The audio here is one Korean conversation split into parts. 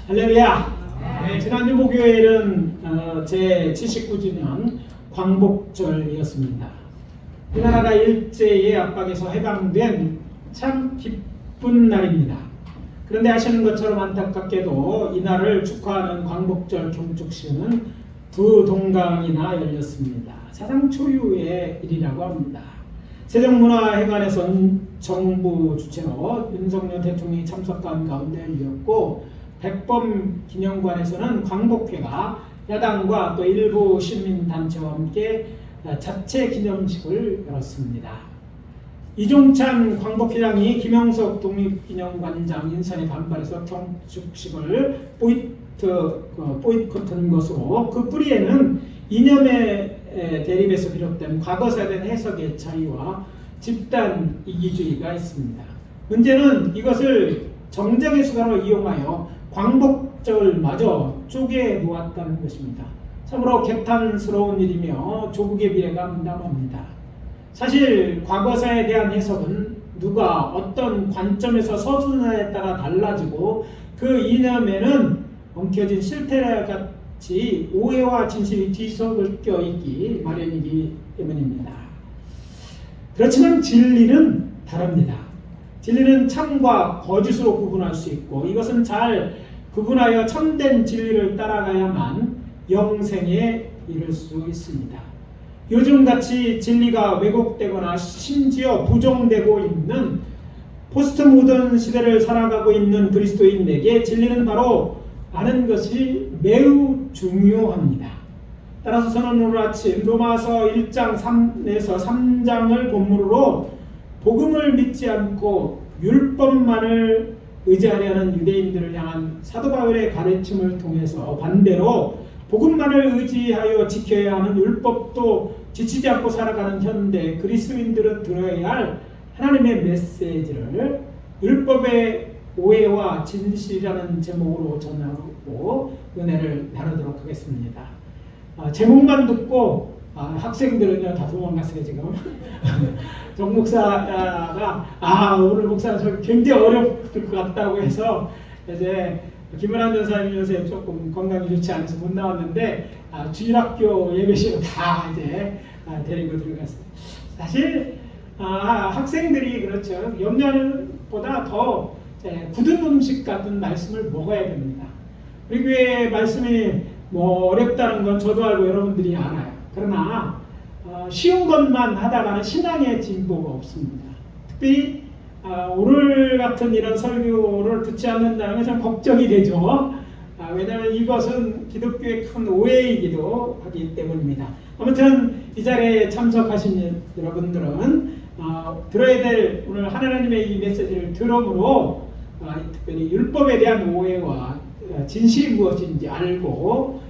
할렐루야. 네, 지난주 목요일은 제 79주년 광복절이었습니다. 우리나라가 일제의 압박에서 해방된 참 기쁜 날입니다. 그런데 아시는 것처럼 안타깝게도 이날을 축하하는 광복절 경축식은 두 동강이나 열렸습니다. 사상 초유의 일이라고 합니다. 세종문화회관에선 정부 주최로 윤석열 대통령이 참석한 가운데 열렸고, 백범기념관에서는 광복회가 야당과 또 일부 시민단체와 함께 자체 기념식을 열었습니다. 이종찬 광복회장이 김영석 독립기념관장 인선에 반발해서 경축식을 보이콧한 것으로, 그 뿌리에는 이념의 대립에서 비롯된 과거사에 해석의 차이와 집단 이기주의가 있습니다. 문제는 이것을 정쟁의 수단으로 이용하여 광복절마저 쪼개 놓았다는 것입니다. 참으로 개탄스러운 일이며 조국의 미래가 민감합니다. 사실 과거사에 대한 해석은 누가 어떤 관점에서 서술하에 따라 달라지고, 그 이념에는 엉켜진 실태같이 오해와 진실이 뒤섞여 있기 마련이기 때문입니다. 그렇지만 진리는 다릅니다. 진리는 참과 거짓으로 구분할 수 있고, 이것은 잘 구분하여 참된 진리를 따라가야만 영생에 이를 수 있습니다. 요즘같이 진리가 왜곡되거나 심지어 부정되고 있는 포스트 모던 시대를 살아가고 있는 그리스도인에게 진리는 바로 아는 것이 매우 중요합니다. 따라서 저는 오늘 아침 로마서 1장 3에서 3장을 본문으로 복음을 믿지 않고 율법만을 의지하려는 유대인들을 향한 사도 바울의 가르침을 통해서 반대로 복음만을 의지하여 지켜야 하는 율법도 지치지 않고 살아가는 현대 그리스도인들은 들어야 할 하나님의 메시지를 율법의 오해와 진실이라는 제목으로 전하고 은혜를 나누도록 하겠습니다. 제목만 듣고 학생들은요 다 도망갔어요 지금. 정 목사가 오늘 목사는 굉장히 어려울 것 같다고 해서 이제 김은환 전사님 요새 조금 건강이 좋지 않아서 못 나왔는데 주일학교 예배실로 다 이제 데리고 들어갔어요. 사실 학생들이 그렇죠. 염려하는 보다 더 굳은 음식 같은 말씀을 먹어야 됩니다. 우리 교회 말씀이 어렵다는 건 저도 알고 여러분들이 알아요. 그러나 쉬운 것만 하다가는 신앙의 진보가 없습니다. 특별히 오늘 같은 이런 설교를 듣지 않는다는 건 참 걱정이 되죠. 왜냐하면 이것은 기독교의 큰 오해이기도 하기 때문입니다. 아무튼 이 자리에 참석하신 여러분들은 들어야 될 오늘 하나님의 이 메시지를 들음으로 특별히 율법에 대한 오해와 진실이 무엇인지 알고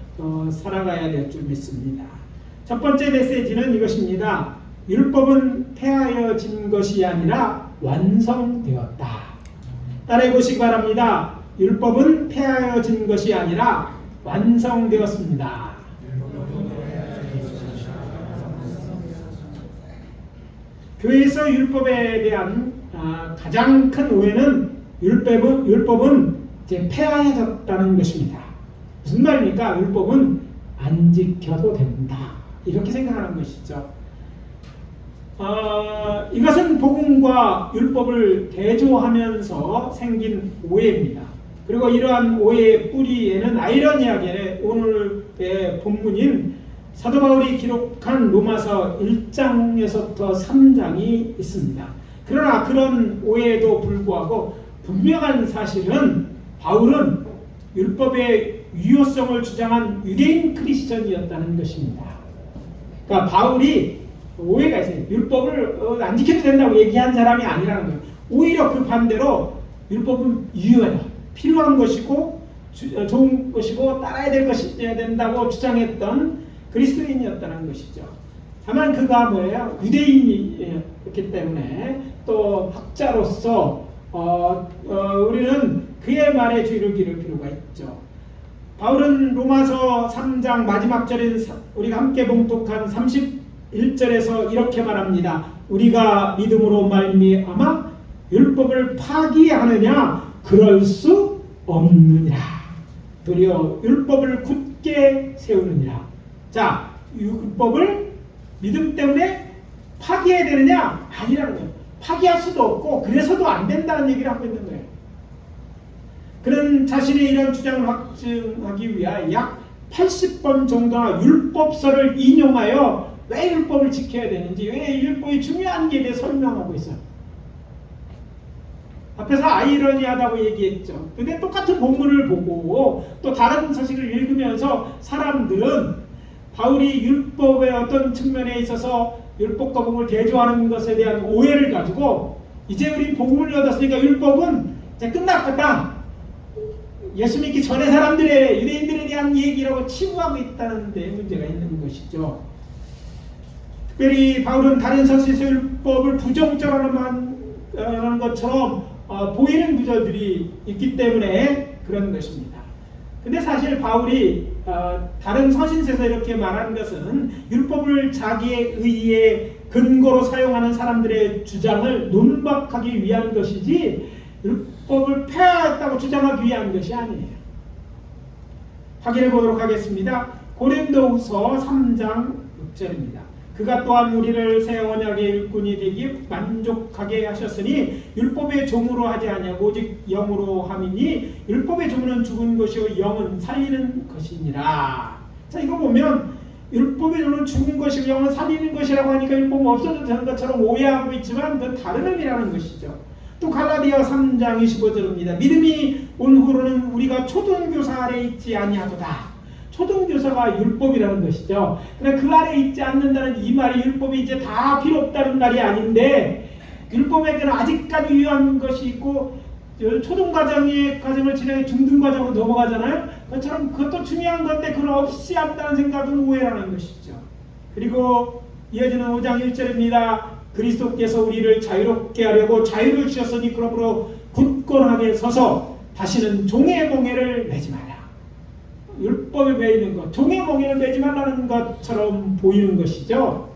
살아가야 될 줄 믿습니다. 첫 번째 메시지는 이것입니다. 율법은 폐하여진 것이 아니라 완성되었다. 따라해 보시기 바랍니다. 율법은 폐하여진 것이 아니라 완성되었습니다. 교회에서 율법에 대한 가장 큰 오해는 율법은 이제 폐하여졌다는 것입니다. 무슨 말입니까? 율법은 안 지켜도 된다. 이렇게 생각하는 것이죠. 이것은 복음과 율법을 대조하면서 생긴 오해입니다. 그리고 이러한 오해의 뿌리에는 아이러니하게 오늘의 본문인 사도 바울이 기록한 로마서 1장에서부터 3장이 있습니다. 그러나 그런 오해에도 불구하고 분명한 사실은 바울은 율법의 유효성을 주장한 유대인 크리스천이었다는 것입니다. 그러니까 바울이 오해가 있어요. 율법을 안 지켜도 된다고 얘기한 사람이 아니라는 거예요. 오히려 그 반대로 율법은 유효하다, 필요한 것이고 좋은 것이고 따라야 될 것이어야 된다고 주장했던 그리스도인이었다는 것이죠. 다만 그가 뭐예요? 유대인이었기 때문에 또 학자로서 우리는 그의 말에 귀를 기울 필요가 있죠. 바울은 로마서 3장 마지막 절인 우리가 함께 봉독한 31절에서 이렇게 말합니다. 우리가 믿음으로 말미암아 율법을 파기하느냐? 그럴 수 없느니라. 도리어 율법을 굳게 세우느니라. 자, 율법을 믿음 때문에 파기해야 되느냐? 아니라는 거예요. 파기할 수도 없고 그래서도 안 된다는 얘기를 하고 있는 거예요. 그는 자신의 이런 주장을 확증하기 위하여 약 80번 정도나 율법서를 인용하여 왜 율법을 지켜야 되는지, 왜 율법이 중요한지에 대해 설명하고 있어요. 앞에서 아이러니하다고 얘기했죠. 근데 똑같은 본문을 보고 또 다른 서식을 읽으면서 사람들은 바울이 율법의 어떤 측면에 있어서 율법과 복음을 대조하는 것에 대한 오해를 가지고 이제 우리 복음을 얻었으니까 율법은 이제 끝났겠다. 예수 믿기 전에 사람들의 유대인들에 대한 얘기라고 치부하고 있다는 데 문제가 있는 것이죠. 특별히 바울은 다른 서식에서 율법을 부정적으로만 것처럼 보이는 구절들이 있기 때문에 그런 것입니다. 근데 사실 바울이 다른 서신서에서 이렇게 말하는 것은 율법을 자기의 의의 근거로 사용하는 사람들의 주장을 논박하기 위한 것이지 율법을 폐하했다고 주장하기 위한 것이 아니에요. 확인해 보도록 하겠습니다. 고린도후서 3장 6절입니다. 그가 또한 우리를 새 언약의 일꾼이 되기 만족하게 하셨으니 율법의 종으로 하지 아니하고 오직 영으로 함이니 율법의 종은 죽은 것이요 영은 살리는 것이니라. 자, 이거 보면 율법의 종은 죽은 것이고 영은 살리는 것이라고 하니까 율법은 없어졌다는 것처럼 오해하고 있지만 그건 다른 의미라는 것이죠. 또 갈라디아 3장 25절입니다. 믿음이 온 후로는 우리가 초등교사 아래 있지 아니하도다. 초등교사가 율법이라는 것이죠. 그러나 그 아래 있지 않는다는 이 말이 율법이 이제 다 필요 없다는 말이 아닌데, 율법에게는 아직까지 유효한 것이 있고 초등과정을 지나게 중등과정으로 넘어가잖아요. 그것처럼 그것도 중요한 건데 그건 없이 않다는 생각은 오해라는 것이죠. 그리고 이어지는 5장 1절입니다. 그리스도께서 우리를 자유롭게 하려고 자유를 주셨으니 그러므로 굳건하게 서서 다시는 종의 멍에를 매지 마라. 율법에 매이는 것, 종의 멍에를 매지 말라는 것처럼 보이는 것이죠.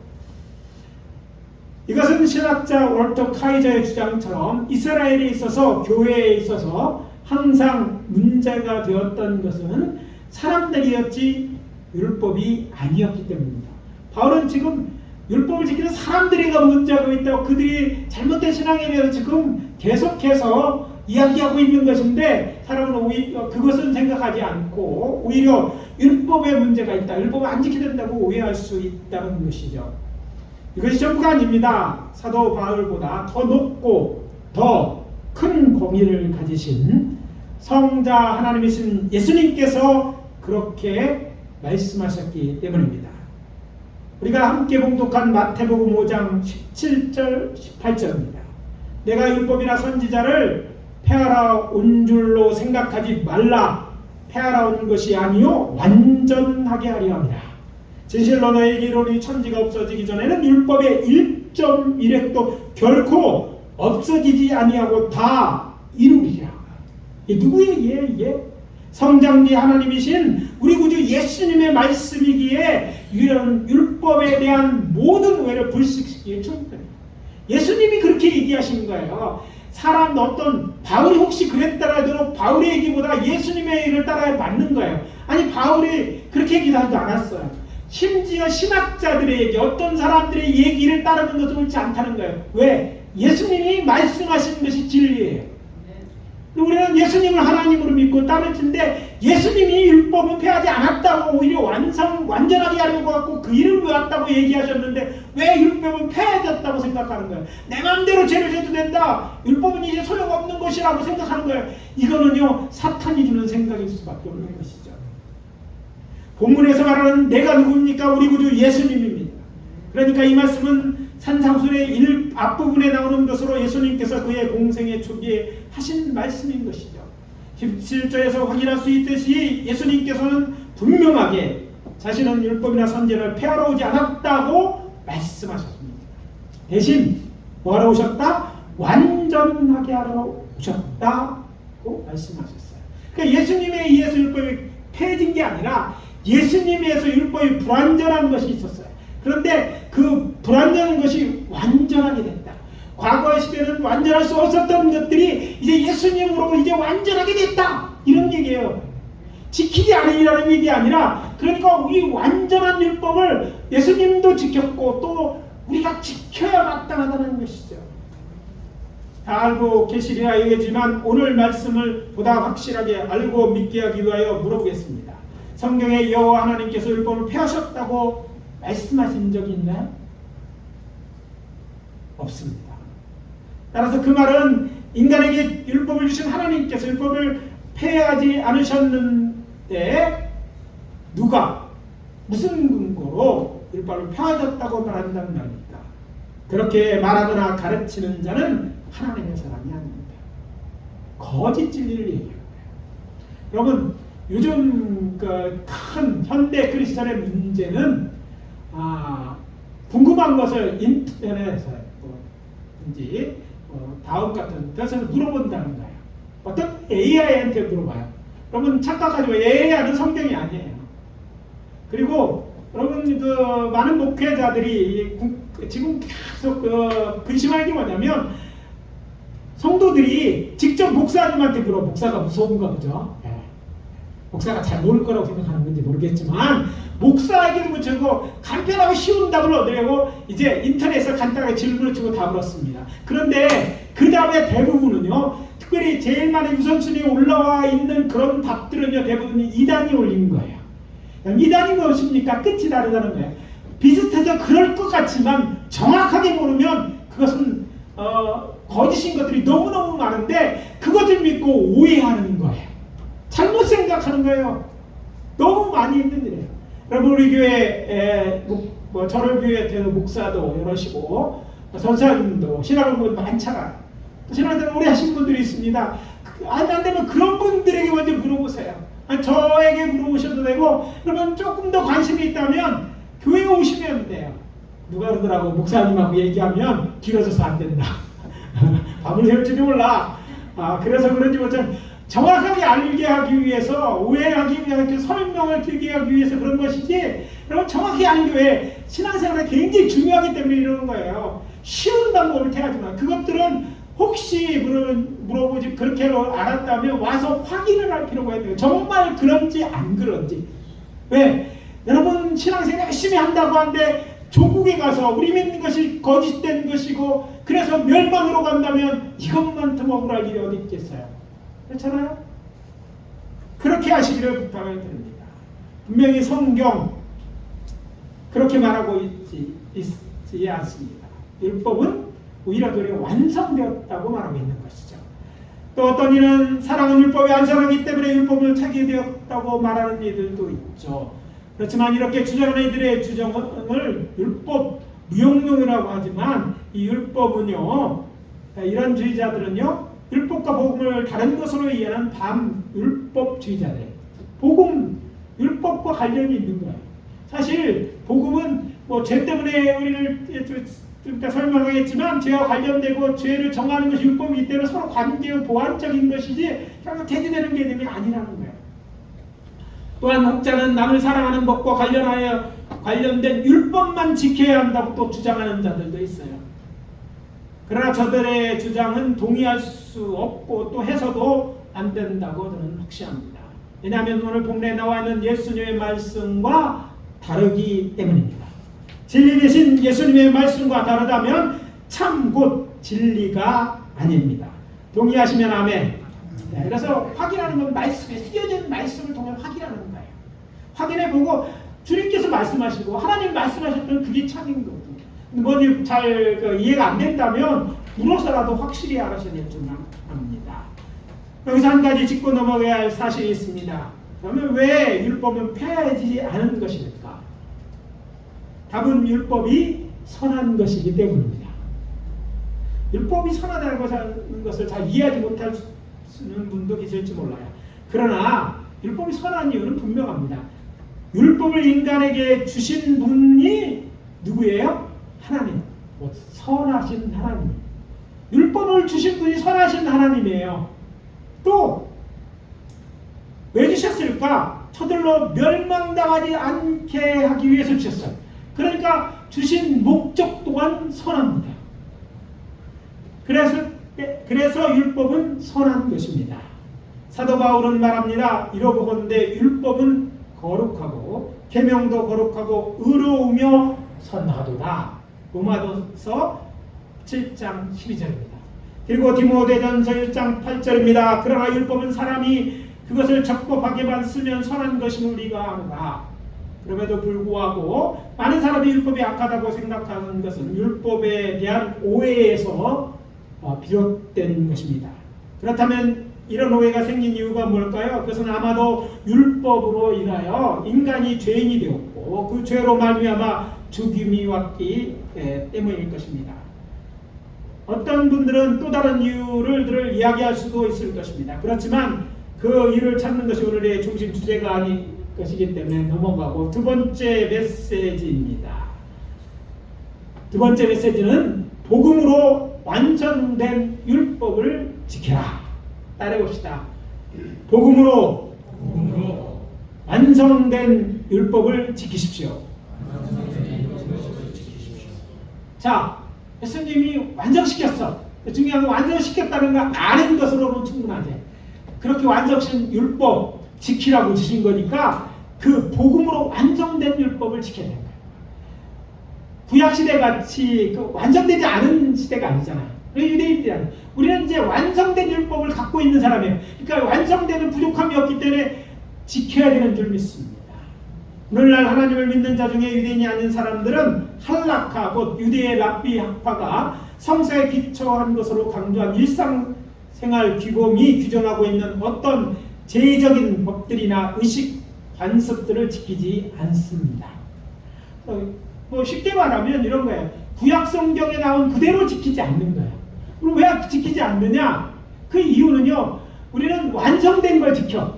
이것은 신학자 월터 카이저의 주장처럼 이스라엘에 있어서, 교회에 있어서 항상 문제가 되었던 것은 사람들이었지 율법이 아니었기 때문입니다. 바울은 지금 율법을 지키는 사람들이가 문제가 있다고, 그들이 잘못된 신앙에 대해서 지금 계속해서 이야기하고 있는 것인데, 사람은 오히려 그것은 생각하지 않고 오히려 율법에 문제가 있다, 율법을 안 지켜야 된다고 오해할 수 있다는 것이죠. 이것이 전부가 아닙니다. 사도 바울보다 더 높고 더 큰 공의를 가지신 성자 하나님이신 예수님께서 그렇게 말씀하셨기 때문입니다. 우리가 함께 봉독한 마태복음 5장 17절 18절입니다. 내가 율법이나 선지자를 폐하라 온 줄로 생각하지 말라. 폐하라 온 것이 아니요 완전하게 하려 함이라. 진실로 너에게 이르노니 천지가 없어지기 전에는 율법의 1.1획도 결코 없어지지 아니하고 다 이루리라. 이 누구의 예? 성장지 하나님이신 우리 구주 예수님의 말씀이기에 이런 율법에 대한 모든 오해를 불식시키기에 충분해요. 예수님이 그렇게 얘기하신 거예요. 사람 어떤 바울이 혹시 그랬더라도 바울의 얘기보다 예수님의 얘기를 따라야 맞는 거예요. 아니, 바울이 그렇게 얘기하지도 않았어요. 심지어 신학자들의 얘기, 어떤 사람들의 얘기를 따르는 것은 옳지 않다는 거예요. 왜? 예수님이 말씀하신 것이 진리예요. 우리는 예수님을 하나님으로 믿고 따르는데, 예수님이 율법은 폐하지 않았다고 오히려 완전하게 하려고 하고 그 일을 외웠다고 얘기하셨는데 왜 율법은 폐해졌다고 생각하는 거예요? 내 마음대로 죄를 져도 된다, 율법은 이제 소용없는 것이라고 생각하는 거예요. 이거는요, 사탄이 주는 생각일 수밖에 없는 것이죠. 본문에서 말하는 내가 누굽니까? 우리 구주 예수님입니다. 그러니까 이 말씀은 산상순의 앞부분에 나오는 것으로 예수님께서 그의 공생의 초기에 하신 말씀인 것이죠. 17절에서 확인할 수 있듯이 예수님께서는 분명하게 자신은 율법이나 선지자를 폐하러 오지 않았다고 말씀하셨습니다. 대신 뭐하러 오셨다? 완전하게 하러 오셨다고 말씀하셨어요. 그러니까 예수님에 의해서 율법이 폐해진 게 아니라 예수님에 의해서 율법이 불완전한 것이 있었어요. 그런데 그 불완전한 것이 완전하게 됐다. 과거의 시대는 완전할 수 없었던 것들이 이제 예수님으로 이제 완전하게 됐다, 이런 얘기예요. 지키지 않으리라는 얘기 아니라, 그러니까 이 완전한 율법을 예수님도 지켰고 또 우리가 지켜야 마땅하다는 것이죠. 다 알고 계시리라 알겠지만 오늘 말씀을 보다 확실하게 알고 믿게 하기 위하여 물어보겠습니다. 성경에 여호와 하나님께서 율법을 폐하셨다고 말씀하신 적이 있나요? 없습니다. 따라서 그 말은 인간에게 율법을 주신 하나님께서 율법을 폐하지 않으셨는데 누가 무슨 근거로 율법을 폐하셨다고 말한다는 말입니다. 그렇게 말하거나 가르치는 자는 하나님의 사람이 아닙니다. 거짓 진리를 얘기합니다. 여러분, 요즘 큰 현대 크리스천의 문제는 궁금한 것을 인터넷에서 다음 같은 데서 물어본다는 거예요. 어떤 AI한테 물어봐요. 여러분 착각하지 마세요. AI는 성경이 아니에요. 그리고 여러분 많은 목회자들이 지금 계속 근심하는 게 뭐냐면 성도들이 직접 목사님한테 물어. 목사가 무서운가 보죠. 네. 목사가 잘 모를 거라고 생각하는 건지 모르겠지만 목사에게도 묻히고 간편하고 쉬운 답을 얻으려고 이제 인터넷에서 간단하게 질문을 치고 답을 얻습니다. 그런데 그 다음에 대부분은요, 특별히 제일 많이 우선순위에 올라와 있는 그런 답들은요, 대부분 2단이 올린 거예요. 2단이 무엇입니까? 끝이 다르다는 거예요. 비슷해서 그럴 것 같지만 정확하게 모르면 그것은 거짓인 것들이 너무너무 많은데 그것을 믿고 오해하는 거예요. 잘못 생각하는 거예요. 너무 많이 있는 일이에요. 여러분 우리 교회 전월교회 목사도 여러시고 전사님도 신학을 많잖아요. 신학을 오래 하신 분들이 있습니다. 안 되면 그런 분들에게 먼저 물어보세요. 저에게 물어보셔도 되고, 그러면 조금 더 관심이 있다면 교회에 오시면 돼요. 누가 그러더라고, 목사님하고 얘기하면 길어져서 안 된다. 밤을 새울지도 몰라. 그래서 그런지 뭐좀 정확하게 알게 하기 위해서, 오해하기 위해서, 설명을 길게 하기 위해서 그런 것이지, 여러분 정확히 아는 게 신앙생활이 굉장히 중요하기 때문에 이러는 거예요. 쉬운 방법을 택하지만 그것들은 혹시 물어보지 그렇게 알았다면 와서 확인을 할 필요가 있어요. 정말 그런지 안 그런지. 왜? 여러분 신앙생활 열심히 한다고 하는데 조국에 가서 우리 믿는 것이 거짓된 것이고 그래서 멸망으로 간다면 이것만큼 억울할 일이 어디 있겠어요? 그렇잖아요? 그렇게 하시기를 부탁을 드립니다. 분명히 성경 그렇게 말하고 있지 않습니다. 율법은 오히려 우리가 완성되었다고 말하고 있는 것이죠. 또 어떤 이는 사랑은 율법이 완성하기 때문에 율법을 차게 되었다고 말하는 이들도 있죠. 그렇지만 이렇게 주장하는 이들의 주장을 율법 무용론이라고 하지만 이 율법은요, 이런 주의자들은요, 율법과 복음을 다른 것으로 이해하는 반율법주의자들. 복음, 율법과 관련이 있는 거예요. 사실 복음은 죄 때문에 우리를 좀 이따 설명하겠지만 죄와 관련되고 죄를 정하는 것이 율법이기 때문에 서로 관계의 보완적인 것이지 결국 대지되는 개념이 아니라는 거예요. 또한 혹자는 남을 사랑하는 법과 관련된 율법만 지켜야 한다고 또 주장하는 자들도 있어요. 그러나 저들의 주장은 동의할 수 없고 또 해서도 안 된다고 저는 확신합니다. 왜냐하면 오늘 본문에 나와 있는 예수님의 말씀과 다르기 때문입니다. 진리 대신 예수님의 말씀과 다르다면 참 곧 진리가 아닙니다. 동의하시면 아멘. 네, 그래서 확인하는 건 말씀에 쓰여진 말씀을 통해 확인하는 거예요. 확인해보고 주님께서 말씀하시고 하나님 말씀하셨던 그게 참인 거고 뭐니 잘 이해가 안 된다면 물어서라도 확실히 알아셔야 될 줄 압니다. 여기서 한 가지 짚고 넘어가야 할 사실이 있습니다. 그러면 왜 율법은 폐하지 않은 것일까? 답은 율법이 선한 것이기 때문입니다. 율법이 선하다는 것을 잘 이해하지 못하는 분도 계실지 몰라요. 그러나 율법이 선한 이유는 분명합니다. 율법을 인간에게 주신 분이 누구예요? 하나님. 선하신 하나님. 율법을 주신 분이 선하신 하나님이에요. 또 왜 주셨을까? 저들로 멸망당하지 않게 하기 위해서 주셨어요. 그러니까 주신 목적 또한 선합니다. 그래서 율법은 선한 것입니다. 사도 바울은 말합니다. 이러보건대 율법은 거룩하고 계명도 거룩하고 의로우며 선하도다. 로마서서 7장 12절입니다. 그리고 디모데전서 1장 8절입니다. 그러나 율법은 사람이 그것을 적법하게만 쓰면 선한 것인 우리가 아노라. 그럼에도 불구하고 많은 사람이 율법이 악하다고 생각하는 것은 율법에 대한 오해에서 비롯된 것입니다. 그렇다면 이런 오해가 생긴 이유가 뭘까요? 그것은 아마도 율법으로 인하여 인간이 죄인이 되었고 그 죄로 말미암아 죽임이 왔기 때문일 것입니다. 어떤 분들은 또 다른 이유를 이야기할 수도 있을 것입니다. 그렇지만 그 이유를 찾는 것이 오늘의 중심 주제가 아닌 것이기 때문에 넘어가고 두 번째 메시지입니다. 두 번째 메시지는 복음으로 완성된 율법을 지켜라. 따라해봅시다. 복음으로 완성된 율법을 지키십시오. 자, 예수님이 완성시켰어. 중요한 건 완성시켰다는 거 아는 것으로는 충분하지. 그렇게 완성신 율법 지키라고 주신 거니까 그 복음으로 완성된 율법을 지켜야 된다. 구약시대 같이 그 완성되지 않은 시대가 아니잖아요. 유대인들은 우리는 이제 완성된 율법을 갖고 있는 사람이에요. 그러니까 완성되는 부족함이 없기 때문에 지켜야 되는 줄 믿습니다. 오늘날 하나님을 믿는 자 중에 유대인이 아닌 사람들은 할라카 곧 유대의 랍비 학파가 성서에 기초한 것으로 강조한 일상생활 규범이 규정하고 있는 어떤 제의적인 법들이나 의식 관습들을 지키지 않습니다. 뭐 쉽게 말하면 이런 거예요. 구약 성경에 나온 그대로 지키지 않는 거예요. 그럼 왜 지키지 않느냐? 그 이유는요. 우리는 완성된 걸 지켜.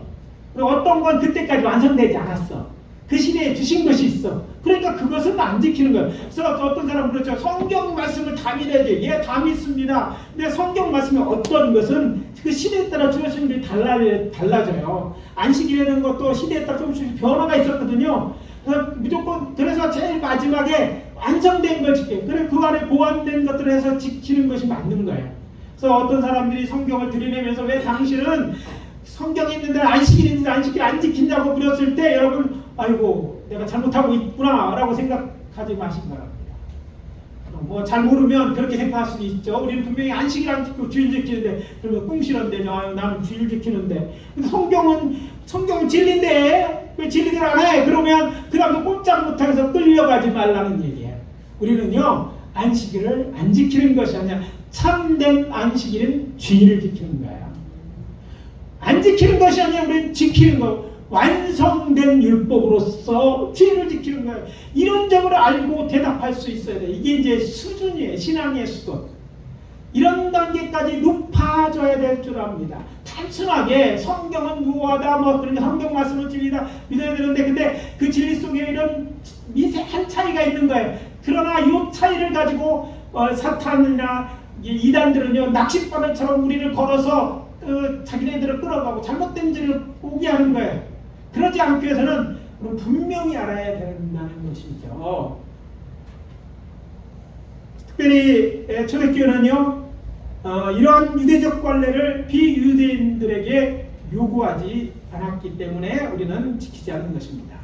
어떤 건 그때까지 완성되지 않았어. 그 시대에 주신 것이 있어. 그러니까 그것은 안 지키는 거예요. 그래서 어떤 사람은 그렇죠. 성경 말씀을 다 믿어야 돼. 예, 다 믿습니다. 근데 성경 말씀에 어떤 것은 그 시대에 따라 주어진 게 달라져요. 안식이라는 것도 시대에 따라 조금씩 변화가 있었거든요. 무조건 그래서 제일 마지막에 완성된 걸 지켜요. 그래 그 안에 보완된 것들을 해서 지키는 것이 맞는 거예요. 그래서 어떤 사람들이 성경을 들이내면서 왜 당신은 성경이 있는데 안식일인데 안식일 안 지킨다고 그랬을 때 여러분 아이고 내가 잘못하고 있구나 라고 생각하지 마시기 바랍니다. 뭐 잘 모르면 그렇게 생각할 수도 있죠. 우리는 분명히 안식일 안 지키고 주일 지키는데 그러면 꿍시런데 나는 주일 지키는데 근데 성경은 진리인데 왜 진리대로 안 해? 그러면 그 다음에 꼼짝 못해서 끌려가지 말라는 얘기예요. 우리는요 안식일을 안 지키는 것이 아니라 참된 안식일은 주일을 지키는 거예요. 안 지키는 것이 아니라 우리는 지키는 거. 완성된 율법으로서 주일을 지키는 거예요. 이런 점을 알고 대답할 수 있어야 돼. 이게 이제 수준이에요. 신앙의 수준. 이런 단계까지 높아져야 될 줄 압니다. 단순하게 성경은 무효하다, 뭐 그러니까 성경 말씀은 진리다 믿어야 되는데, 근데 그 진리 속에 이런 미세한 차이가 있는 거예요. 그러나 이 차이를 가지고 사탄이나 이단들은요 낚싯바늘처럼 우리를 걸어서 자기네들을 끌어가고 잘못된 길을 오게 하는 거예요. 그러지 않기 위해서는 분명히 알아야 된다는 것이죠. 특별히 초대교회는요 이러한 유대적 관례를 비유대인들에게 요구하지 않았기 때문에 우리는 지키지 않는 것입니다.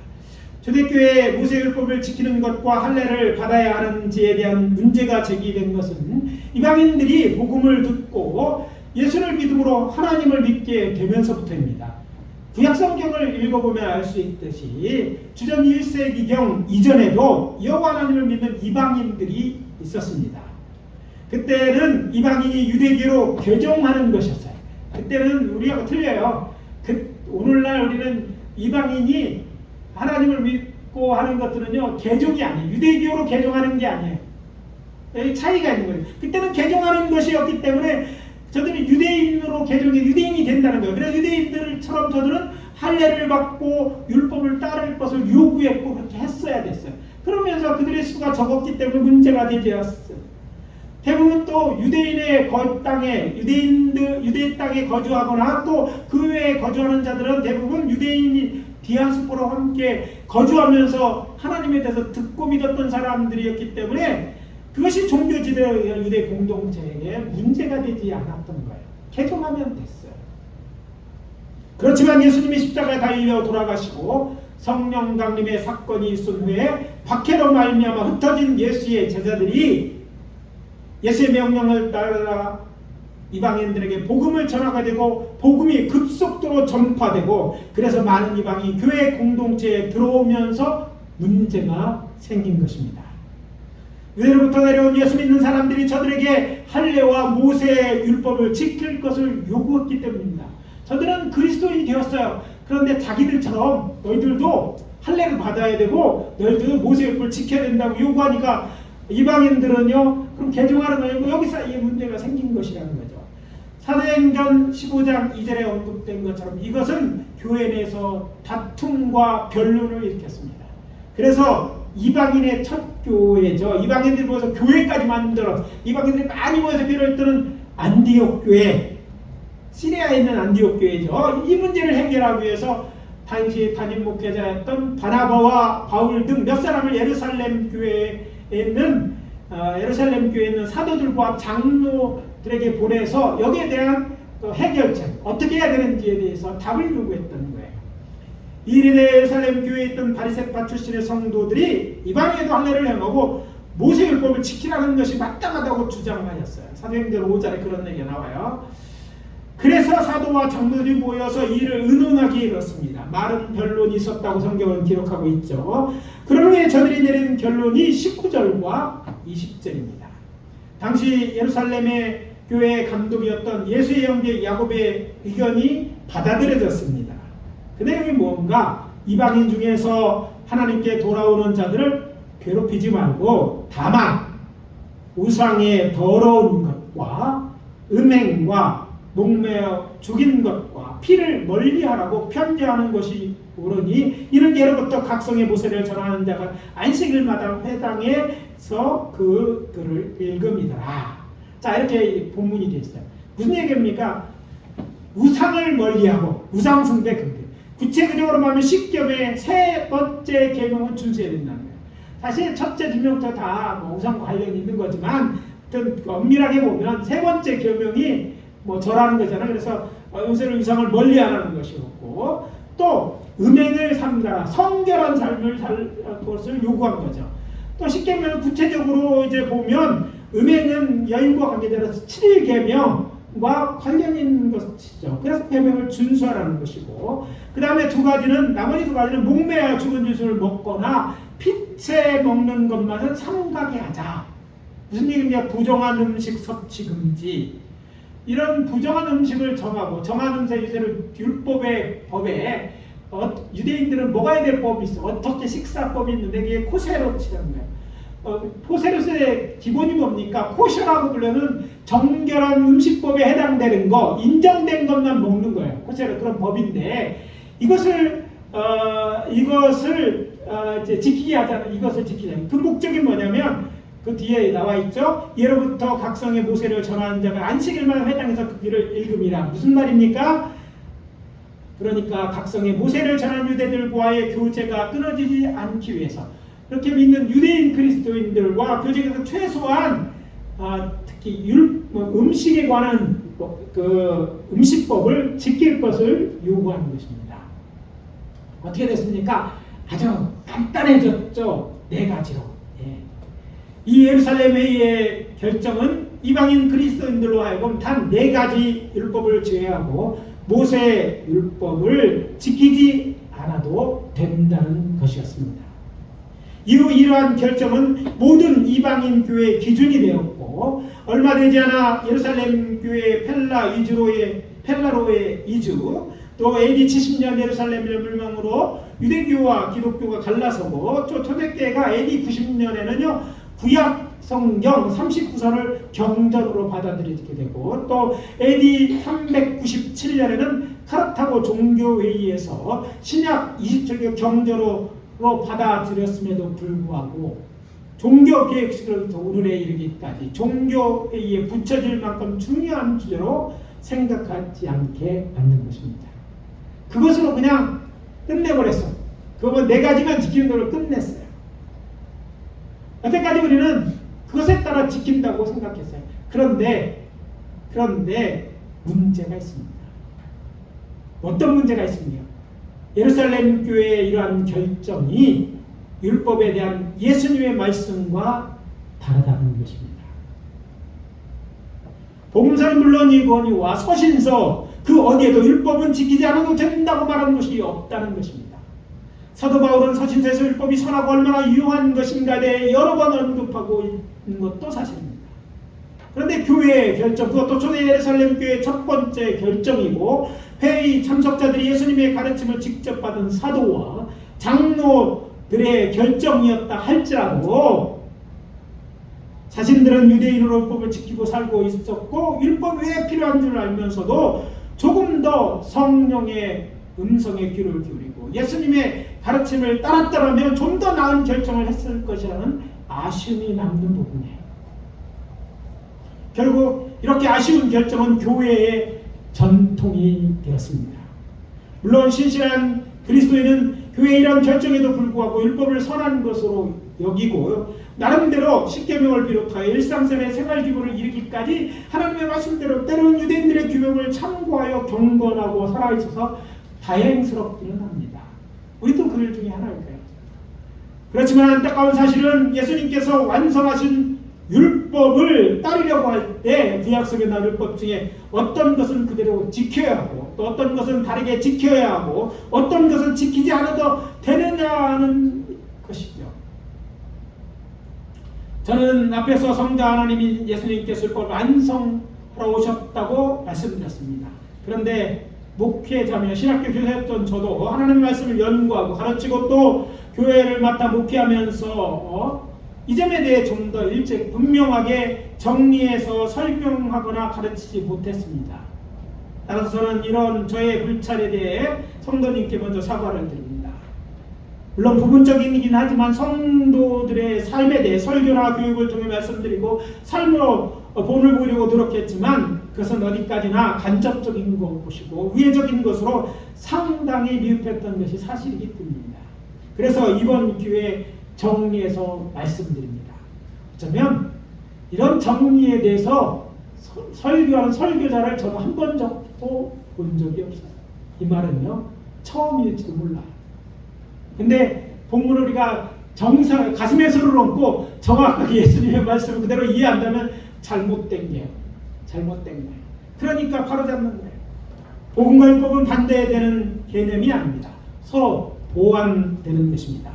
초대교회의 모세율법을 지키는 것과 할례를 받아야 하는지에 대한 문제가 제기된 것은 이방인들이 복음을 듣고 예수를 믿음으로 하나님을 믿게 되면서부터입니다. 구약성경을 읽어보면 알 수 있듯이 주전 1세기경 이전에도 여호와 하나님을 믿는 이방인들이 있었습니다. 그때는 이방인이 유대교로 개종하는 것이었어요. 그때는 우리하고 틀려요. 오늘날 우리는 이방인이 하나님을 믿고 하는 것들은요 개종이 아니에요. 유대교로 개종하는 게 아니에요. 여기 차이가 있는 거예요. 그때는 개종하는 것이었기 때문에 저들은 유대인으로 유대인이 된다는 거예요. 그래서 유대인들처럼 저들은 할례를 받고 율법을 따를 것을 요구했고 그렇게 했어야 됐어요. 그러면서 그들의 수가 적었기 때문에 문제가 되지 않았어요. 대부분 또 유대인의 땅에 유대 땅에 거주하거나 또 그 외에 거주하는 자들은 대부분 유대인이 디아스포라와 함께 거주하면서 하나님에 대해서 듣고 믿었던 사람들이었기 때문에 그것이 종교지대 유대 공동체에 문제가 되지 않았던 거예요. 개종하면 됐어요. 그렇지만 예수님이 십자가에 달려 돌아가시고 성령 강림의 사건이 있은 후에 박해로 말미암아 흩어진 예수의 제자들이 예수의 명령을 따라 이방인들에게 복음을 전하게 되고 복음이 급속도로 전파되고 그래서 많은 이방이 교회 공동체에 들어오면서 문제가 생긴 것입니다. 유대로부터 내려온 예수 믿는 사람들이 저들에게 할례와 모세의 율법을 지킬 것을 요구했기 때문입니다. 저들은 그리스도인이 되었어요. 그런데 자기들처럼 너희들도 할례를 받아야 되고 너희들도 모세의 율법을 지켜야 된다고 요구하니까 이방인들은요 그럼 개종하는 거예요. 여기서 이 문제가 생긴 것이라는 거죠. 사도행전 15장 2절에 언급된 것처럼 이것은 교회 내에서 다툼과 변론을 일으켰습니다. 그래서 이방인의 첫 교회죠. 이방인들이 모여서 교회까지 만들어 이방인들이 많이 모여서 교회를 뜨는 안디옥 교회, 시리아에 있는 안디옥 교회죠. 이 문제를 해결하기 위해서 당시 담임 목회자였던 바나바와 바울 등 몇 사람을 예루살렘 교회에 있는 사도들과 장로들에게 보내서 여기에 대한 해결책 어떻게 해야 되는지에 대해서 답을 요구했던 거예요. 이 일에 예루살렘 교회에 있던 바리새파 출신의 성도들이 이방인에도 할례를 행하고 모세율법을 지키라는 것이 마땅하다고 주장하였어요. 사도행전 5절에 그런 얘기가 나와요. 그래서 사도와 장로들이 모여서 이 일을 의논하게 이뤘습니다. 많은 변론이 있었다고 성경은 기록하고 있죠. 그런 후에 저들이 내린 결론이 19절과 20절입니다. 당시 예루살렘의 교회의 감독이었던 예수의 형제 야곱의 의견이 받아들여졌습니다. 그 내용이 뭔가 이방인 중에서 하나님께 돌아오는 자들을 괴롭히지 말고 다만 우상의 더러운 것과 음행과 목매어 죽인 것과 피를 멀리하라고 편지하는 것이 옳으니 이는 예로부터 각성의 모세를 전하는 자가 안식일마다 회당에서 그들을 읽음이더라. 자, 이렇게 본문이 되어 있어요. 무슨 얘기입니까? 우상을 멀리하고 우상 숭배 금지. 구체적으로 말하면 십계명의 세 번째 계명은 준수해야 된다는 거예요. 사실 첫째 두 명부터 다 우상과 관련이 있는 거지만 엄밀하게 보면 세 번째 계명이 절하는 거잖아요. 그래서 요새는 우상을 멀리하라는 것이었고 또 음행을 삼가라, 성결한 삶을 살 것을 요구한 거죠. 또 십계명은 구체적으로 이제 보면 음행은 여인과 관계되어서 7계명과 관련 있는 것이죠. 그래서 계명을 준수하라는 것이고 그 다음에 나머지 두 가지는 목매어 죽은 주술을 먹거나 피채 먹는 것만은 삼가게 하자. 무슨 얘기냐? 부정한 음식 섭취 금지. 이런 부정한 음식을 정하고 정한 음식을 율법의 법에 유대인들은 먹어야 될 법이 있어. 어떻게 식사법이 있는데 그게 코세롯이라는 거예요. 코세롯의 기본이 뭡니까? 코셔라고 부르는 정결한 음식법에 해당되는 거, 인정된 것만 먹는 거예요. 코세롯 그런 법인데 이것을 이제 지키게 하자는 이것을 지키자. 그 목적이 뭐냐면 그 뒤에 나와 있죠. 예로부터 각성의 모세를 전하는 자가 안식일만 회당에서 그 길을 읽음이라. 무슨 말입니까? 그러니까 각성의 모세를 전하는 유대들과의 교제가 끊어지지 않기 위해서 그렇게 믿는 유대인 그리스도인들과 교제에서 최소한 특히 음식에 관한 그 음식법을 지킬 것을 요구하는 것입니다. 어떻게 됐습니까? 아주 간단해졌죠. 4가지로. 이 예루살렘 회의의 결정은 이방인 그리스도인들로 하여금 단 4가지 율법을 제외하고 모세 율법을 지키지 않아도 된다는 것이었습니다. 이후 이러한 결정은 모든 이방인 교회의 기준이 되었고 얼마 되지 않아 예루살렘 교회의 펠라로의 이주 또 AD 70년 예루살렘의 멸망으로 유대교와 기독교가 갈라서고 또 초대교회가 AD 90년에는요 구약 성경 39선을 경전으로 받아들이게 되고 또 AD 397년에는 카르타고 종교회의에서 신약 27개 경전으로 받아들였음에도 불구하고 종교개혁식으로부터 오늘에 이르기까지 종교회의에 붙여질 만큼 중요한 주제로 생각하지 않게 만든 것입니다. 그것으로 그냥 끝내버렸어. 그거 4가지만 지키는 걸로 끝냈어요. 여태까지 우리는 그것에 따라 지킨다고 생각했어요. 그런데 문제가 있습니다. 어떤 문제가 있습니까? 예루살렘 교회의 이러한 결정이 율법에 대한 예수님의 말씀과 다르다는 것입니다. 복음서는 물론 이 권위와 서신서 그 어디에도 율법은 지키지 않아도 된다고 말하는 것이 없다는 것입니다. 사도 바울은 서신서에서 율법이 선하고 얼마나 유용한 것인가에 대해 여러 번 언급하고 있는 것도 사실입니다. 그런데 교회의 결정, 그것도 초대 예루살렘 교회의 첫 번째 결정이고 회의 참석자들이 예수님의 가르침을 직접 받은 사도와 장로들의 결정이었다 할지라도 자신들은 유대인으로 율법을 지키고 살고 있었고 율법이 왜 필요한 줄 알면서도 조금 더 성령의 음성에 귀를 기울이고 예수님의 가르침을 따랐더라면 좀 더 나은 결정을 했을 것이라는 아쉬움이 남는 부분이에요. 결국 이렇게 아쉬운 결정은 교회의 전통이 되었습니다. 물론 신실한 그리스도인은 교회의 이런 결정에도 불구하고 율법을 선한 것으로 여기고 나름대로 십계명을 비롯하여 일상생활의 생활기구를 이루기까지 하나님의 말씀대로 때로는 유대인들의 규명을 참고하여 경건하고 살아있어서 다행스럽기는 합니다. 우리도 그들 중에 하나일 거예요. 그렇지만 안타까운 사실은 예수님께서 완성하신 율법을 따르려고 할 때 구약 속에 나온 율법 중에 어떤 것은 그대로 지켜야 하고 또 어떤 것은 다르게 지켜야 하고 어떤 것은 지키지 않아도 되느냐는 것이죠. 저는 앞에서 성자 하나님이 예수님께서 율법을 완성하러 오셨다고 말씀드렸습니다. 그런데 목회자며 신학교 교사였던 저도 하나님의 말씀을 연구하고 가르치고 또 교회를 맡아 목회하면서 이 점에 대해 좀 더 일찍 분명하게 정리해서 설명하거나 가르치지 못했습니다. 따라서 저는 이런 저의 불찰에 대해 성도님께 먼저 사과를 드립니다. 물론 부분적이긴 하지만 성도들의 삶에 대해 설교나 교육을 통해 말씀드리고 삶으로 본을 보이려고 노력했지만 그것은 어디까지나 간접적인 것이고 우회적인 것으로 상당히 미흡했던 것이 사실이기 때문입니다. 그래서 이번 기회에 정리해서 말씀드립니다. 어쩌면 이런 정리에 대해서 설교하는 설교자를 저는 한 번 적도 본 적이 없어요. 이 말은요 처음일지도 몰라요. 근데 본문을 우리가 가슴에 손을 얹고 정확하게 예수님의 말씀을 그대로 이해한다면 잘못된 거예요. 그러니까 바로잡는 거예요. 복음과 율법은 반대되는 개념이 아닙니다. 서로 보완되는 것입니다.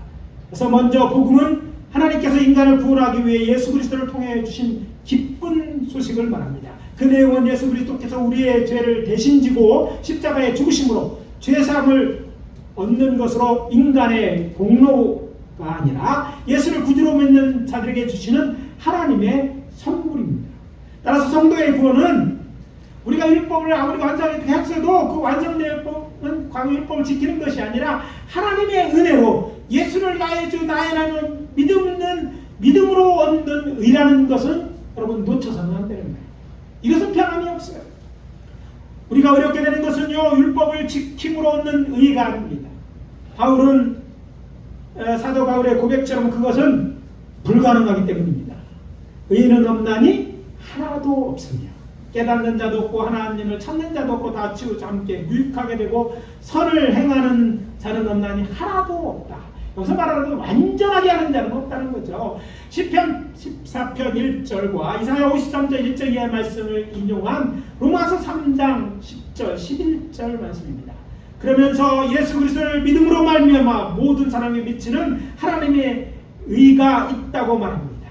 그래서 먼저 복음은 하나님께서 인간을 구원하기 위해 예수 그리스도를 통해 주신 기쁜 소식을 말합니다. 그 내용은 예수 그리스도께서 우리의 죄를 대신 지고 십자가에 죽으심으로 죄사함을 얻는 것으로 인간의 공로가 아니라 예수를 구주로 믿는 자들에게 주시는 하나님의 선물입니다. 따라서 성도의 구원은 우리가 율법을 아무리 완성하게 했어도 그 완성된 율법은 광유율법을 지키는 것이 아니라 하나님의 은혜로 예수를 나의 주 나의 하나님 믿음으로 얻는 의라는 것은 여러분 놓쳐서는 안 되는 거예요. 이것은 변함이 없어요. 우리가 어렵게 되는 것은요 율법을 지킴으로 얻는 의가 아닙니다. 사도 바울의 고백처럼 그것은 불가능하기 때문입니다. 의는 없나니 하나도 없으며 깨닫는 자도 없고 하나님을 찾는 자도 없고 다치고 함께 무익하게 되고 선을 행하는 자는 없나니 하나도 없다. 여기서 말하는 건 완전하게 하는 자는 없다는 거죠. 시편 14편 1절과 이사야 53절 1절 이하의 말씀을 인용한 로마서 3장 10절 11절 말씀입니다. 그러면서 예수 그리스도를 믿음으로 말미암아 모든 사람이 미치는 하나님의 의가 있다고 말합니다.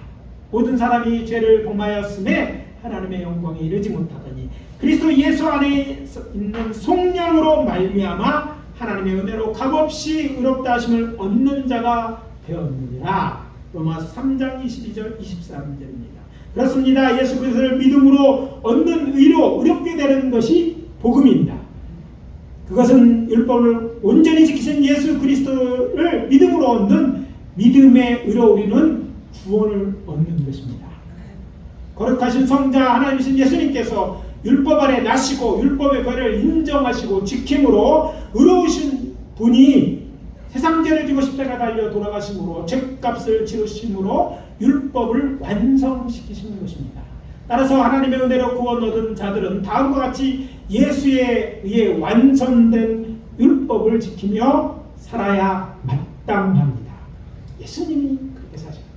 모든 사람이 죄를 범하였음에 하나님의 영광에 이르지 못하더니 그리스도 예수 안에 있는 성령으로 말미암아 하나님의 은혜로 값없이 의롭다 하심을 얻는 자가 되었느니라. 로마서 3장 22절 23절입니다. 그렇습니다. 예수 그리스도를 믿음으로 얻는 의로 의롭게 되는 것이 복음입니다. 그것은 율법을 온전히 지키신 예수 그리스도를 믿음으로 얻는 믿음의 의로 우리는 구원을 얻는 것입니다. 거룩하신 성자 하나님이신 예수님께서 율법 아래 나시고 율법의 벌을 인정하시고 지킴으로 의로우신 분이 세상 죄를 지고 십자가 달려 돌아가심으로 죄값을 치르심으로 율법을 완성시키시는 것입니다. 따라서 하나님의 은혜로 구원 얻은 자들은 다음과 같이 예수에 의해 완성된 율법을 지키며 살아야 마땅합니다. 예수님이 그렇게 사셨습니다.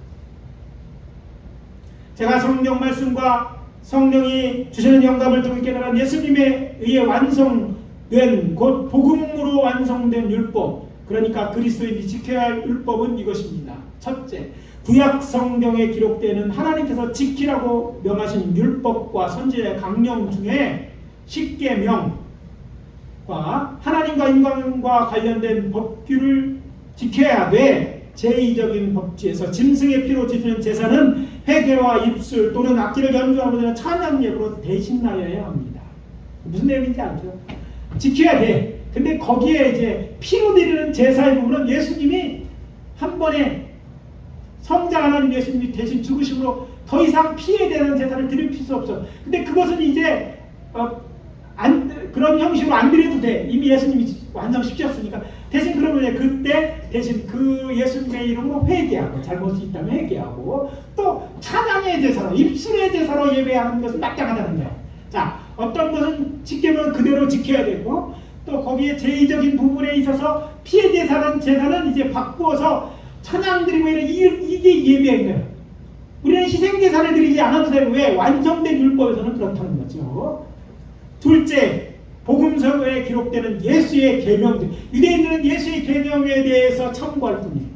제가 성경 말씀과 성령이 주시는 영감을 통해 깨달은 예수님에 의해 완성된 곧 복음으로 완성된 율법, 그러니까 그리스도인이 지켜야 할 율법은 이것입니다. 첫째, 구약 성경에 기록되는 하나님께서 지키라고 명하신 율법과 선지자의 강령 중에 십계명과 하나님과 인간과 관련된 법규를 지켜야 돼. 제2적인 법지에서 짐승의 피로 지키는 제사는 회개와 입술 또는 악기를 연주하거나 찬양 예배로 대신하여야 합니다. 무슨 내용인지 알죠? 지켜야 돼. 근데 거기에 이제 피로 드리는 제사의 부분은 예수님이 한 번에 성자 하나님 예수님이 대신 죽으심으로 더 이상 피에 대한 제사를 드릴 필요 없어. 근데 그것은 이제 그런 형식으로 안 드려도 돼. 이미 예수님이 완성시켰으니까. 대신 그러면 그때 대신 그 예수님의 이름으로 회개하고, 잘못이 있다면 회개하고, 또 찬양의 제사로, 입술의 제사로 예배하는 것은 마땅하다는 거예요. 자, 어떤 것은 지키면 그대로 지켜야 되고, 또 거기에 제2적인 부분에 있어서 피의 제사는 이제 바꾸어서 찬양 드리고 이게 예배인 거예요. 우리는 희생 제사를 드리지 않아도 되고, 왜? 완성된 율법에서는 그렇다는 거죠. 둘째, 복음서에 기록되는 예수의 계명들. 유대인들은 예수의 계명에 대해서 참고할 뿐이에요.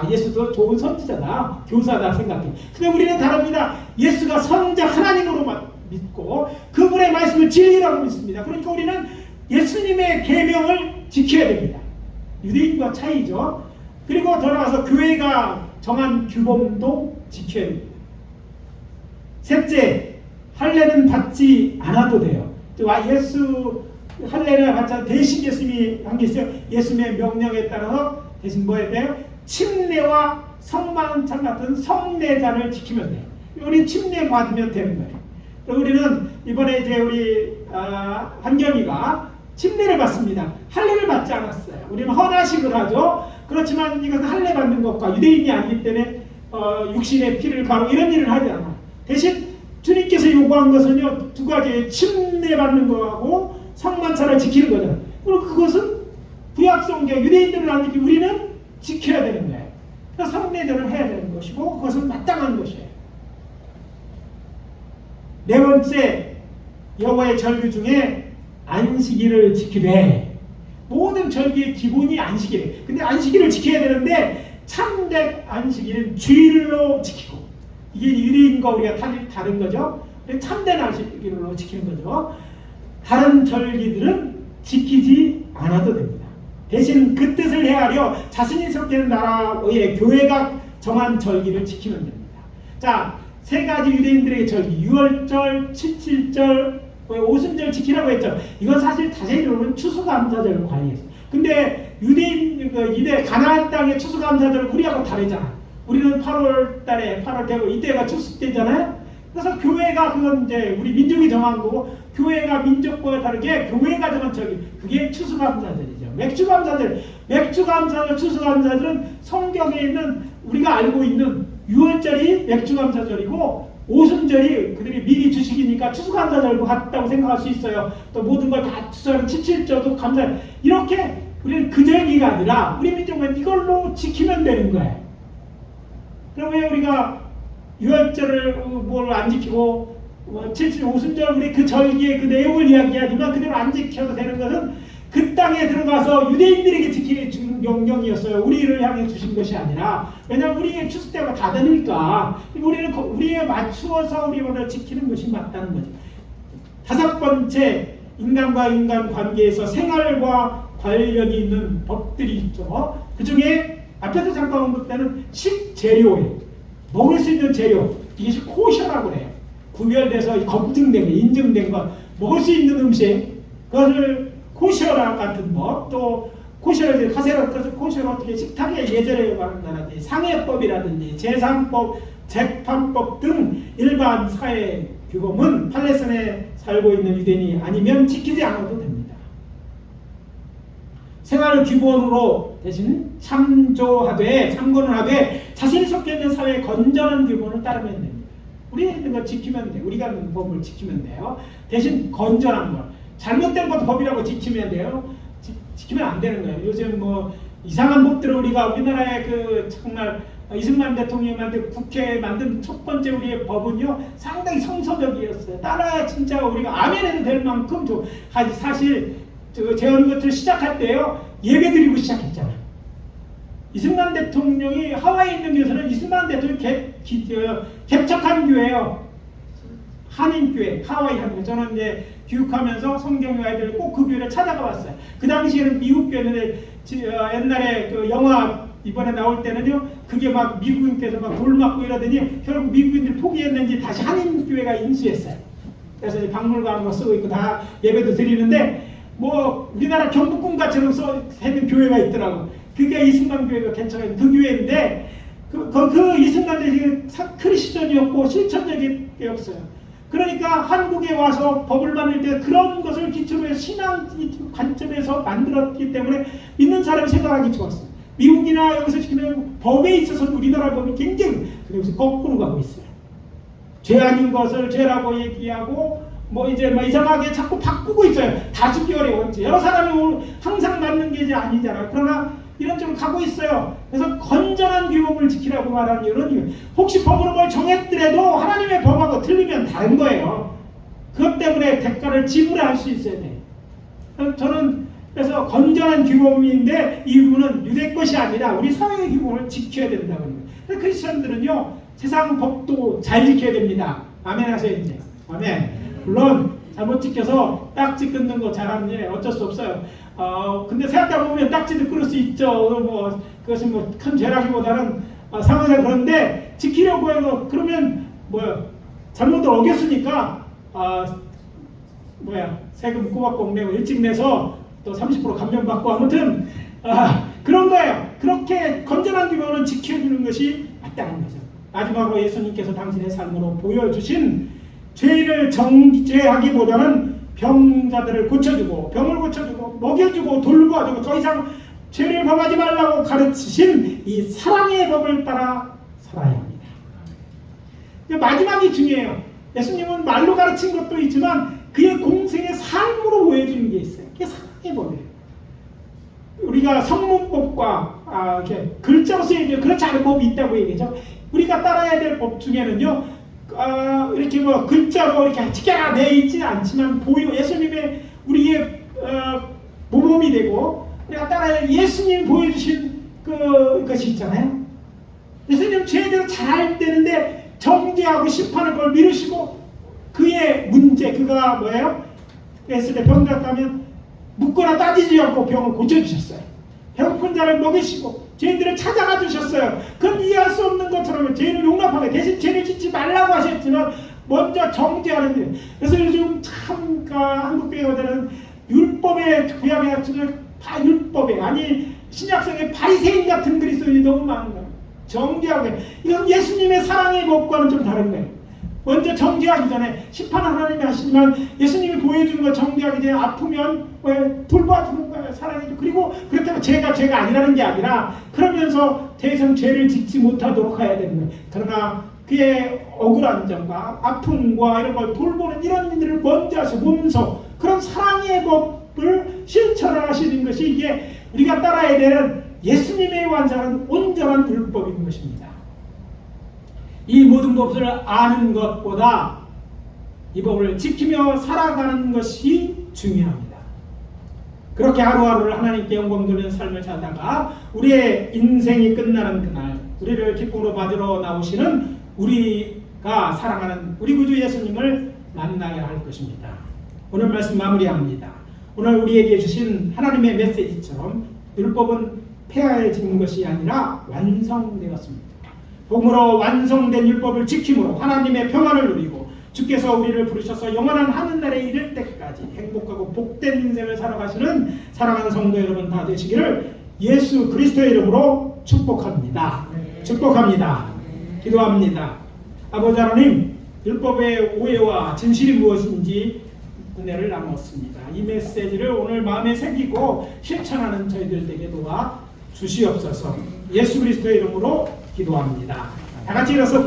예수도 좋은 선지자다, 교사다 생각해. 근데 우리는 다릅니다. 예수가 성자 하나님으로만 믿고 그분의 말씀을 진리라고 믿습니다. 그러니까 우리는 예수님의 계명을 지켜야 됩니다. 유대인과 차이죠. 그리고 더 나아가서 교회가 정한 규범도 지켜야 됩니다. 셋째, 할례는 받지 않아도 돼요. 예수 할례를 받지 않아도 대신 예수님이 한 게 있어요. 예수님의 명령에 따라서 대신 뭐 해야 돼요? 침례와 성만찬 같은 성례자를 지키면 돼요. 우리 침례 받으면 되는 거예요. 우리는 이번에 이제 우리 한겸이가 침례를 받습니다. 할례를 받지 않았어요. 우리는 헌화식을 하죠. 그렇지만 이것은 할례 받는 것과 유대인이 아니기 때문에 육신의 피를 가로 이런 일을 하지 않아요. 대신 주님께서 요구한 것은요, 두 가지, 침례 받는 거하고 성만찬을 지키는 거잖아요. 그럼 그것은 구약성경 유대인들은 안 지키고 우리는 지켜야 되는 거예요. 그래서 성례전을 해야 되는 것이고 그것은 마땅한 것이에요. 네 번째, 여호와의 절기 중에 안식일을 지키되. 모든 절기의 기본이 안식일이에요. 근데 안식일을 지켜야 되는데 참된 안식일은 주일로 지키고, 이게 유대인과 우리가 다른 거죠. 참된 안식일로 지키는 거죠. 다른 절기들은 지키지 않아도 됩니다. 대신 그 뜻을 헤아려 자신이 속되는 나라의 교회가 정한 절기를 지키면 됩니다. 자, 세 가지 유대인들의 절기, 유월절, 칠칠절, 오순절 지키라고 했죠. 이건 사실 자세히 보면 추수감사절을 관리했어요. 근데 유대인 이대 가나안 땅의 추수감사절은 우리하고 다르잖아. 우리는 8월 달에 8월 되고 이때가 추수 때잖아요. 그래서 교회가 그건 이제 우리 민족이 정한 거고, 교회가 민족과 다르게 교회가 정한 절기, 그게 추수감사절이죠. 맥주감사절, 추수감사절은 성경에 있는 우리가 알고 있는 유월절이 맥주감사절이고 오순절이 그들이 미리 주식이니까 추수감사절과 같다고 생각할 수 있어요. 또 모든 걸 다 추수하는 칠칠절도 감사. 이렇게 우리는 그 절기가 아니라 우리 민족은 이걸로 지키면 되는 거예요. 그럼 왜 우리가 유월절을 뭘 안 지키고 칠칠 오순절 우리 그 절기의 그 내용을 이야기하지만 그대로 안 지켜도 되는 것은 그 땅에 들어가서 유대인들에게 지키게 주는 명령이었어요. 우리를 향해 주신 것이 아니라, 왜냐하면 우리의 추수 때가 다 되니까 우리는 우리에 맞추어서 우리를 지키는 것이 맞다는 거죠. 다섯 번째, 인간과 인간 관계에서 생활과 관련이 있는 법들이 있죠. 그 중에 앞에서 잠깐 언급되는 식재료예요. 먹을 수 있는 재료, 이것이 코셔라고 그래요. 구별돼서 검증된 거, 인증된 거, 먹을 수 있는 음식, 그것을 코셔라 같은 법, 또 코셔를 하세라 코셔를 어떻게 식탁에 예절에 관한다든지 상해법이라든지 재산법, 재판법 등 일반 사회 규범은 팔레스타인에 살고 있는 유대인이 아니면 지키지 않아도 됩니다. 생활을 기본으로 대신 참고는 하되 자신이 속해 있는 사회의 건전한 규범을 따르면 됩니다. 우리가 있는 걸 지키면 돼. 우리가 있는 법을 지키면 돼요. 대신 건전한 걸. 잘못된 것도 법이라고 지키면 돼요. 지키면 안 되는 거예요. 요즘 뭐 이상한 법들을 우리나라의 그 정말 이승만 대통령한테 국회에 만든 첫 번째 우리의 법은요 상당히 성서적이었어요. 따라야 진짜 우리가 아멘해도 될 만큼 사실 재헌 것을 시작할 때요 예배 드리고 시작했잖아요. 이승만 대통령이 하와이에 있는 교회는 이승만 대통령이 개척한 교회예요. 한인교회, 하와이 한인교회. 저는 이제 교육하면서 성경 아이들 꼭 그 교회를 찾아가 봤어요. 그 당시에는 미국 교회인데 옛날에 그 영화 이번에 나올 때는요 그게 막 미국인께서 막 돌 맞고 이러더니 결국 미국인들 포기했는지 다시 한인교회가 인수했어요. 그래서 이제 박물관 뭐 쓰고 있고 다 예배도 드리는데 뭐 우리나라 경복궁같이로 해는 교회가 있더라고. 그게 이승만 교회가 개척한 그 교회인데 그 이승만 대통령이 크리스천이었고 실천적인 교회였어요. 그러니까 한국에 와서 법을 만들 때 그런 것을 기초로 해서 신앙 관점에서 만들었기 때문에 믿는 사람이 생각하기 좋았어요. 미국이나 여기서 시키면 법에 있어서는 우리나라 법이 굉장히 그래서 거꾸로 가고 있어요. 죄 아닌 것을 죄라고 얘기하고 뭐 이제 막 이상하게 자꾸 바꾸고 있어요. 다투기 어려운지 여러 사람이 항상 맞는 게 이제 아니잖아요. 그러나 이런 쪽으로 가고 있어요. 그래서 건전한 규범을 지키라고 말하는 이유는 이유. 혹시 법으로 뭘 정했더라도 하나님의 법하고 틀리면 다른 거예요. 그것 때문에 대가를 지불할 수 있어야 돼요. 저는 그래서 건전한 규범인데 이 규범은 유대 것이 아니라 우리 사회의 규범을 지켜야 된다고 합니다. 크리스천들은요 세상 법도 잘 지켜야 됩니다. 아멘 하세요 이제. 아멘. 물론 잘못 지켜서 딱지 끊는 거 잘하는 일 어쩔 수 없어요. 근데 생각해보면 딱지도 끊을 수 있죠. 뭐 그것은 뭐 큰 죄라기보다는 상황이 그런데 지키려고 해서 그러면 뭐야 잘못을 어겼으니까 세금 꼬박꼬박 내고 일찍 내서 또 30% 감면받고 아무튼 그런 거예요. 그렇게 건전한 규범은 지켜주는 것이 맞다는 거죠. 마지막으로 예수님께서 당신의 삶으로 보여주신 죄를 정죄하기보다는 병자들을 고쳐주고 병을 고쳐주고 먹여주고 돌보아주고 더 이상 죄를 범하지 말라고 가르치신 이 사랑의 법을 따라 살아야 합니다. 마지막이 중요해요. 예수님은 말로 가르친 것도 있지만 그의 공생의 삶으로 보여주는 게 있어요. 그게 사랑의 법이에요. 우리가 성문법과 이렇게 글자로 쓰여져 그렇지 않은 법이 있다고 얘기하죠. 우리가 따라야 될 법 중에는요. 이렇게 뭐 글자로 이렇게 지켜야 돼 있지는 않지만 예수님의 우리의 모범이 되고 우리가 따라야 예수님 보여주신 그것이 있잖아요. 예수님 죄대로 잘 되는데 정죄하고 심판을 걸 미루시고 그의 문제 그가 뭐예요? 했을 때 병 났다면 묻거나 따지지 않고 병을 고쳐주셨어요. 배고픈 자를 먹이시고 죄인들을 찾아가 주셨어요. 그건 이해할 수 없는 것처럼 죄인을 용납하게 대신 죄를 짓지 말라고 하셨지만 먼저 정죄하는 일. 그래서 요즘 참 한국 교회들은 율법의 구약의 같은 다 율법에 아니 신약성의 바리새인 같은 그리스도인이 너무 많은 거예요. 정죄하고 이건 예수님의 사랑의 법과는 좀 다른 거예요. 먼저 정죄하기 전에 심판은 하나님이 하시지만 예수님이 보여주는 거 정죄하기 전에 아프면 돌봐주는 거예요. 사랑해주고 그리고 그렇다고 죄가 아니라는 게 아니라 그러면서 더 이상 죄를 짓지 못하도록 해야 되는 거예요. 그러나 그의 억울한 점과 아픔과 이런 걸 돌보는 이런 일들을 먼저 하시면서 그런 사랑의 법을 실천하시는 것이 이게 우리가 따라야 되는 예수님의 완성한 온전한 율법인 것입니다. 이 모든 법을 아는 것보다 이 법을 지키며 살아가는 것이 중요합니다. 그렇게 하루하루를 하나님께 영광 돌리는 삶을 살다가 우리의 인생이 끝나는 그날 우리를 기쁨으로 받으러 나오시는 우리가 사랑하는 우리 구주 예수님을 만나야 할 것입니다. 오늘 말씀 마무리합니다. 오늘 우리에게 주신 하나님의 메시지처럼 율법은 폐하해진 것이 아니라 완성되었습니다. 복음으로 완성된 율법을 지킴으로 하나님의 평안을 누리고 주께서 우리를 부르셔서 영원한 하늘나라에 이를 때까지 행복하고 복된 인생을 살아가시는 사랑하는 성도 여러분 다 되시기를 예수 그리스도의 이름으로 축복합니다. 축복합니다. 기도합니다. 아버지 하나님, 율법의 오해와 진실이 무엇인지 은혜를 나눴습니다. 이 메시지를 오늘 마음에 새기고 실천하는 저희들 되게 도와 주시옵소서. 예수 그리스도의 이름으로 기도합니다. 다 같이 일어서